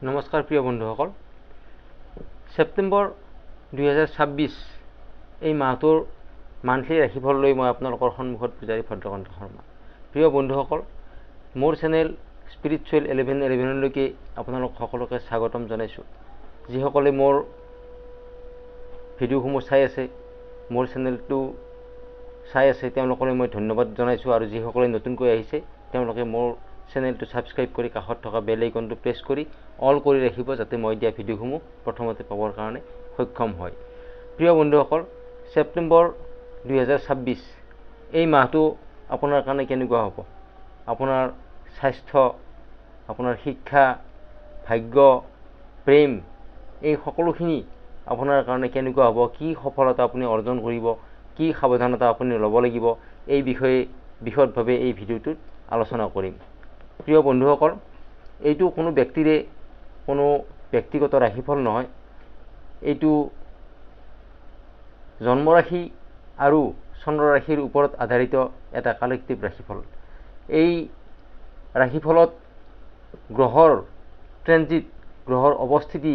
নমস্কাৰ প্ৰিয় বন্ধুসকল, ছেপ্টেম্বৰ 2026 এই মাহটোৰ মান্থলি ৰাশিফল লৈ মই আপোনালোকৰ সন্মুখত পূজাৰী ভদ্ৰকান্ত শৰ্মা। প্ৰিয় বন্ধুসকল, মোৰ চেনেল স্পিৰিচুৱেল 1111লৈকে আপোনালোক সকলোকে স্বাগতম জনাইছোঁ। যিসকলে মোৰ ভিডিঅ'সমূহ চাই আছে, মোৰ চেনেলটো চাই আছে, তেওঁলোকলৈ মই ধন্যবাদ জনাইছোঁ। আৰু যিসকলে নতুনকৈ আহিছে তেওঁলোকে মোৰ চেনেলটো ছাবস্ক্ৰাইব কৰি কাষত থকা বেল আইকনটো প্ৰেছ কৰি অল কৰি ৰাখিব, যাতে মই দিয়া ভিডিঅ'সমূহ প্ৰথমতে পাবৰ কাৰণে সক্ষম হয়। প্ৰিয় বন্ধুসকল, ছেপ্টেম্বৰ 2026 এই মাহটো আপোনাৰ কাৰণে কেনেকুৱা হ'ব? আপোনাৰ স্বাস্থ্য, আপোনাৰ শিক্ষা, ভাগ্য, প্ৰেম, এই সকলোখিনি আপোনাৰ কাৰণে কেনেকুৱা হ'ব? কি সফলতা আপুনি অৰ্জন কৰিব? কি সাৱধানতা আপুনি ল'ব লাগিব? এই বিষয়ে বিশদভাৱে এই ভিডিঅ'টোত আলোচনা কৰিম। প্ৰিয় বন্ধুসকল, এইটো কোনো ব্যক্তিৰে কোনো ব্যক্তিগত ৰাশিফল নহয়। এইটো জন্মৰাশি আৰু চন্দ্ৰ ৰাশিৰ ওপৰত আধাৰিত এটা কালেক্টিভ ৰাশিফল। এই ৰাশিফলত গ্ৰহৰ ট্ৰেনজিট, গ্ৰহৰ অৱস্থিতি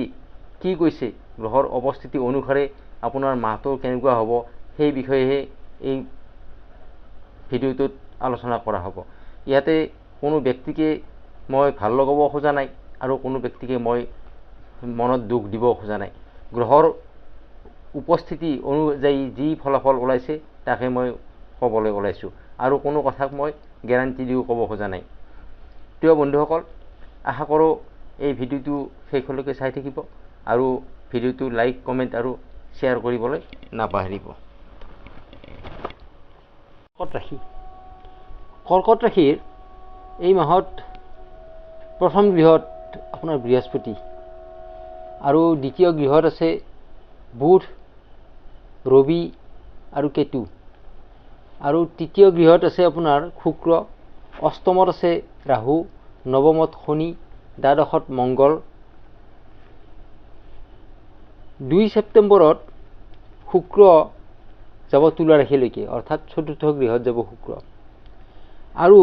কি কৈছে, গ্ৰহৰ অৱস্থিতি অনুসাৰে আপোনাৰ মাহটো কেনেকুৱা হ'ব, সেই বিষয়েহে এই ভিডিঅ'টোত আলোচনা কৰা হ'ব। ইয়াতে কোনো ব্যক্তিকে মই ভাল লগাব খোজা নাই আৰু কোনো ব্যক্তিকে মই মনত দুখ দিব খোজা নাই। গ্ৰহৰ উপস্থিতি অনুযায়ী যি ফলাফল ওলাইছে তাকে মই ক'বলৈ ওলাইছোঁ, আৰু কোনো কথাক মই গেৰাণ্টি দিও ক'ব খোজা নাই। প্ৰিয় বন্ধুসকল, আশা কৰোঁ এই ভিডিঅ'টো শেষলৈকে চাই থাকিব আৰু ভিডিঅ'টো লাইক, কমেণ্ট আৰু শ্বেয়াৰ কৰিবলৈ নাপাহৰিব। কৰ্কট ৰাশি। কৰ্কট ৰাশিৰ এই মাহত প্ৰথম গৃহত আপোনাৰ বৃহস্পতি আৰু দ্বিতীয় গৃহত আছে বুধ, ৰবি আৰু কেতু, আৰু তৃতীয় গৃহত আছে আপোনাৰ শুক্ৰ, অষ্টমত আছে ৰাহু, নৱমত শনি, দ্বাদশত মংগল। 2 ছেপ্টেম্বৰত শুক্ৰ যাব তুলা ৰাশিলৈকে, অৰ্থাৎ চতুৰ্থ গৃহত যাব শুক্ৰ, আৰু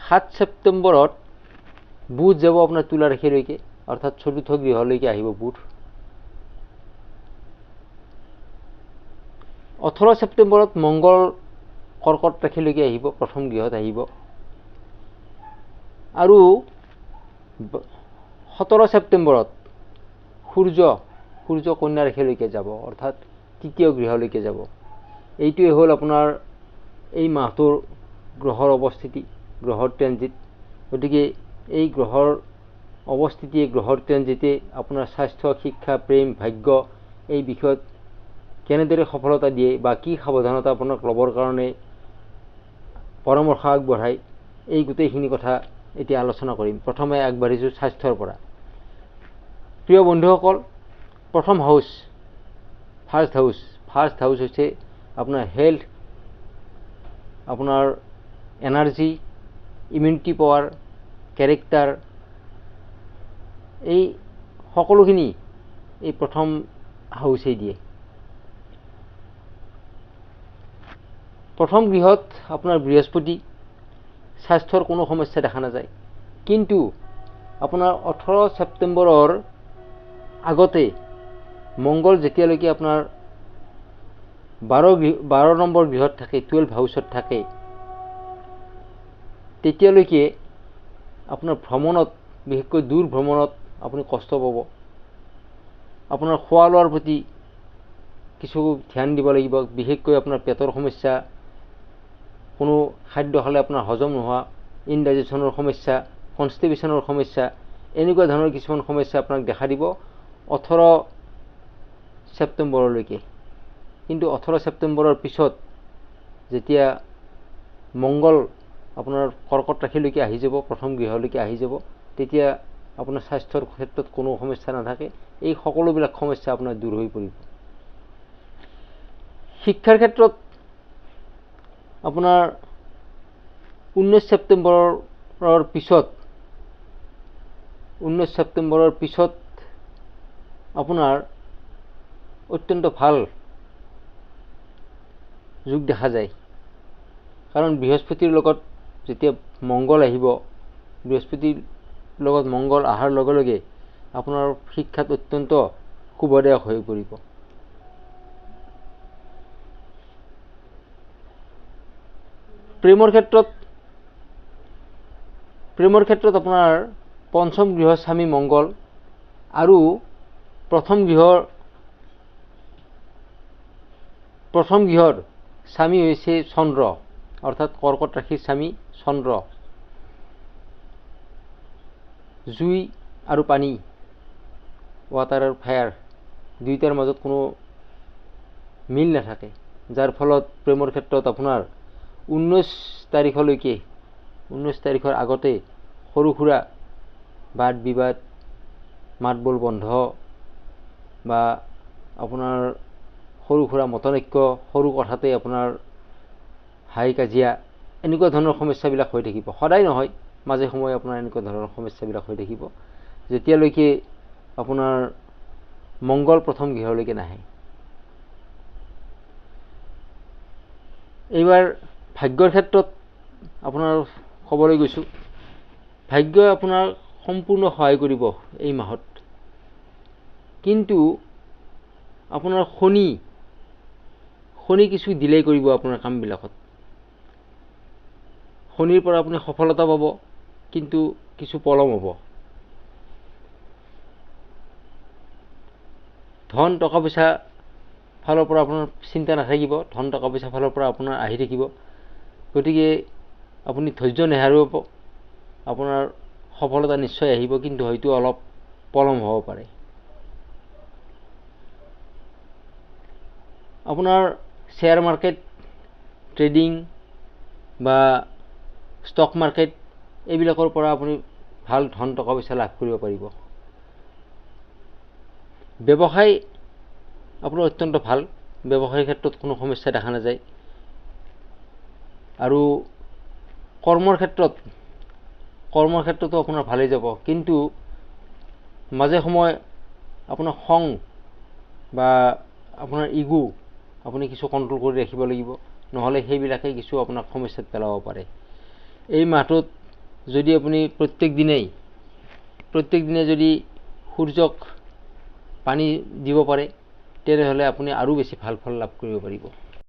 7 ছেপ্টেম্বৰত বুধ যাব আপোনাৰ তুলা ৰাশিলৈকে, অৰ্থাৎ চতুৰ্থ গৃহলৈকে আহিব বুধ। 18 ছেপ্টেম্বৰত মংগল কৰ্কট ৰাশিলৈকে আহিব, প্ৰথম গৃহত আহিব, আৰু 17 ছেপ্টেম্বৰত সূৰ্য কন্যা ৰাশিলৈকে যাব, অৰ্থাৎ তৃতীয় গৃহলৈকে যাব। এইটোৱে হ'ল আপোনাৰ এই মাহটোৰ গ্ৰহৰ অৱস্থিতি, গ্ৰহৰ ট্ৰেনজিট। গতিকে এই গ্ৰহৰ অৱস্থিতিয়ে, গ্ৰহৰ ট্ৰেনজিটে আপোনাৰ স্বাস্থ্য, শিক্ষা, প্ৰেম, ভাগ্য এই বিষয়ত কেনেদৰে সফলতা দিয়ে বা কি সাৱধানতা আপোনাক ল'বৰ কাৰণে পৰামৰ্শ আগবঢ়ায়, এই গোটেইখিনি কথা এতিয়া আলোচনা কৰিম। প্ৰথমে আগবাঢ়িছোঁ স্বাস্থ্যৰ পৰা। প্ৰিয় বন্ধুসকল, প্ৰথম হাউচ, ফাৰ্ষ্ট হাউচ হৈছে আপোনাৰ হেল্থ, আপোনাৰ এনাৰ্জি, ইমিউনিটি পাৱাৰ, কেৰেক্টাৰ, এই সকলোখিনি এই প্ৰথম হাউচেই দিয়ে। প্ৰথম গৃহত আপোনাৰ বৃহস্পতি, স্বাস্থ্যৰ কোনো সমস্যা দেখা নাযায়। কিন্তু আপোনাৰ 18 ছেপ্টেম্বৰৰ আগতে মংগল যেতিয়ালৈকে আপোনাৰ 12 নম্বৰ গৃহত থাকে, 12 হাউচত থাকে, তেতিয়ালৈকে আপোনাৰ ভ্ৰমণত, বিশেষকৈ দূৰ ভ্ৰমণত আপুনি কষ্ট পাব। আপোনাৰ খোৱা লোৱাৰ প্ৰতি কিছু ধ্যান দিব লাগিব, বিশেষকৈ আপোনাৰ পেটৰ সমস্যা, কোনো খাদ্য খালে আপোনাৰ হজম নোহোৱা, ইনডাইজেশ্যনৰ সমস্যা, কনষ্টিপেশ্যনৰ সমস্যা, এনেকুৱা ধৰণৰ কিছুমান সমস্যা আপোনাক দেখা দিব 18 ছেপ্টেম্বৰলৈকে। কিন্তু 18 ছেপ্টেম্বৰৰ পিছত যেতিয়া মংগল আপোনাৰ কৰ্কট ৰাশিলৈকে আহি যাব, প্ৰথম গৃহলৈকে আহি যাব, তেতিয়া আপোনাৰ স্বাস্থ্যৰ ক্ষেত্ৰত কোনো সমস্যা নাথাকে। এই সকলোবিলাক সমস্যা আপোনাৰ দূৰ হৈ পৰিব। শিক্ষাৰ ক্ষেত্ৰত আপোনাৰ 19 ছেপ্টেম্বৰৰ পিছত আপোনাৰ অত্যন্ত ভাল যোগ দেখা যায়। কাৰণ বৃহস্পতিৰ লগত যেতিয়া মংগল আহিব, বৃহস্পতিৰ লগত মংগল অহাৰ লগে লগে আপোনাৰ শিক্ষাত অত্যন্ত শুভদায়ক হৈ পৰিব। প্ৰেমৰ ক্ষেত্ৰত আপোনাৰ পঞ্চম গৃহৰ স্বামী মংগল আৰু প্ৰথম গৃহৰ স্বামী হৈছে চন্দ্ৰ, অৰ্থাৎ কৰ্কট ৰাশিৰ স্বামী চন্দ্ৰ। জুই আৰু পানী, ৱাটাৰ আৰু ফায়াৰ, দুয়োটাৰ মাজত কোনো মিল নাথাকে, যাৰ ফলত প্ৰেমৰ ক্ষেত্ৰত আপোনাৰ 19 তাৰিখৰ আগতে সৰু সুৰা বাদ বিবাদ, মাত বোল বন্ধ বা আপোনাৰ সৰু সুৰা মতনৈক্য, সৰু কথাতে আপোনাৰ হাই কাজিয়া, এনেকুৱা ধৰণৰ সমস্যাবিলাক হৈ থাকিব। সদায় নহয়, মাজে সময়ে আপোনাৰ এনেকুৱা ধৰণৰ সমস্যাবিলাক হৈ থাকিব, যেতিয়ালৈকে আপোনাৰ মংগল প্ৰথম গৃহলৈকে নাহে। এইবাৰ ভাগ্যৰ ক্ষেত্ৰত আপোনাৰ ক'বলৈ গৈছোঁ, ভাগ্যই আপোনাৰ সম্পূৰ্ণ সহায় কৰিব এই মাহত, কিন্তু আপোনাৰ শনি কিছু ডিলে কৰিব আপোনাৰ কামবিলাকত। শনিৰ পৰা আপুনি সফলতা পাব, কিন্তু কিছু পলম হ'ব। ধন টকা পইচা ফালৰ পৰা আপোনাৰ চিন্তা নাথাকিব, ধন টকা পইচা ফালৰ পৰা আপোনাৰ আহি থাকিব। গতিকে আপুনি ধৈৰ্য নেহেৰুৱাব, আপোনাৰ সফলতা নিশ্চয় আহিব, কিন্তু হয়তো অলপ পলম হ'ব পাৰে। আপোনাৰ শ্বেয়াৰ মাৰ্কেট, ট্ৰেডিং বা ষ্টক মাৰ্কেট, এইবিলাকৰ পৰা আপুনি ভাল ধন টকা পইচা লাভ কৰিব পাৰিব। ব্যৱসায় আপোনাৰ অত্যন্ত ভাল, ব্যৱসায়ৰ ক্ষেত্ৰত কোনো সমস্যা দেখা নাযায়। আৰু কৰ্মৰ ক্ষেত্ৰতো আপোনাৰ ভালেই যাব, কিন্তু মাজে সময়ে আপোনাৰ খং বা আপোনাৰ ইগো আপুনি কিছু কণ্ট্ৰল কৰি ৰাখিব লাগিব, নহ'লে সেইবিলাকে কিছু আপোনাক সমস্যাত পেলাব পাৰে। এই মাহটোত যদি আপুনি প্ৰত্যেক দিনে যদি সূৰ্যক পানী দিব পাৰে, তেনেহ'লে আপুনি আৰু বেছি ভাল ফল লাভ কৰিব পাৰিব।